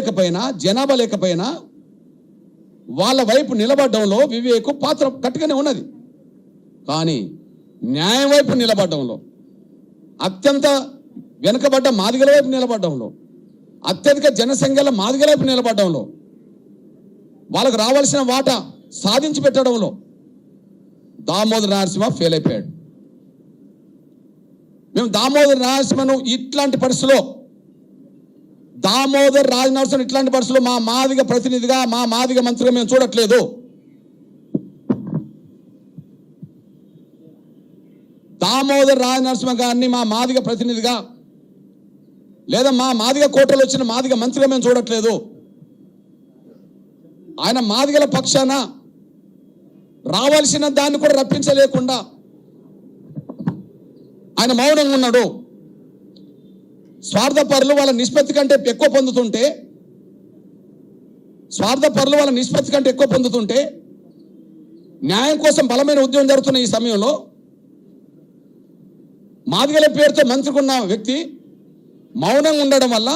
లేకపోయినా జనాభా లేకపోయినా వాళ్ళ వైపు నిలబడడంలో వివేకు పాత్ర గట్టిగానే ఉన్నది. కానీ న్యాయం వైపు నిలబడడంలో, అత్యంత వెనుకబడ్డ మాదిగల వైపు నిలబడడంలో, అత్యధిక జనసంఖ్యల మాదిగల వైపు నిలబడడంలో, వాళ్ళకు రావాల్సిన వాటా సాధించి పెట్టడంలో దామోదర నరసింహ ఫెయిల్ అయిపోయాడు. మేము దామోదర నరసింహను ఇట్లాంటి పరిస్థితుల్లో, దామోదర్ రాజనరసింహ ఇట్లాంటి పరిస్థితుల్లో మా మాదిగ ప్రతినిధిగా, మా మాదిగ మంత్రిగా మేము చూడట్లేదు. దామోదర్ రాజనరసింహ గారిని మా మాదిగ ప్రతినిధిగా లేదా మా మాదిగ కోటలో వచ్చిన మాదిగ మంత్రిగా మేము చూడట్లేదు. ఆయన మాదిగల పక్షాన రావాల్సిన దాన్ని కూడా రప్పించలేకుండా ఆయన మౌనంగా ఉన్నాడు. స్వార్థపరులు వాళ్ళ నిష్పత్తి కంటే ఎక్కువ పొందుతుంటే న్యాయం కోసం బలమైన ఉద్యమం జరుగుతున్న ఈ సమయంలో మాదిగల పేరుతో మంత్రికున్న వ్యక్తి మౌనంగా ఉండడం వల్ల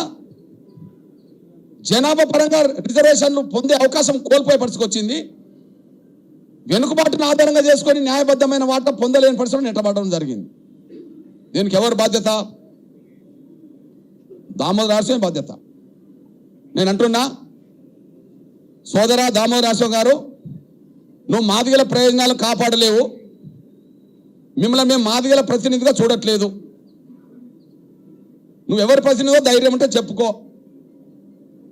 జనాభా పరంగా రిజర్వేషన్లు పొందే అవకాశం కోల్పోయే పరిస్థితికి వచ్చింది. వెనుకబాటును ఆధారంగా చేసుకొని న్యాయబద్ధమైన వాటా పొందలేని పరిస్థితులు నెట్టబడడం జరిగింది. దీనికి ఎవరు బాధ్యత? దామోదర నరసింహ బాధ్యత. నేను అంటున్నా, సోదరా దామోదర నరసింహ గారు, నువ్వు మాదిగల ప్రయోజనాలు కాపాడలేవు. మిమ్మల్ని మేము మాదిగల ప్రతినిధిగా చూడట్లేదు. నువ్వు ఎవరి ప్రతినిధిగా ధైర్యం ఉంటే చెప్పుకో.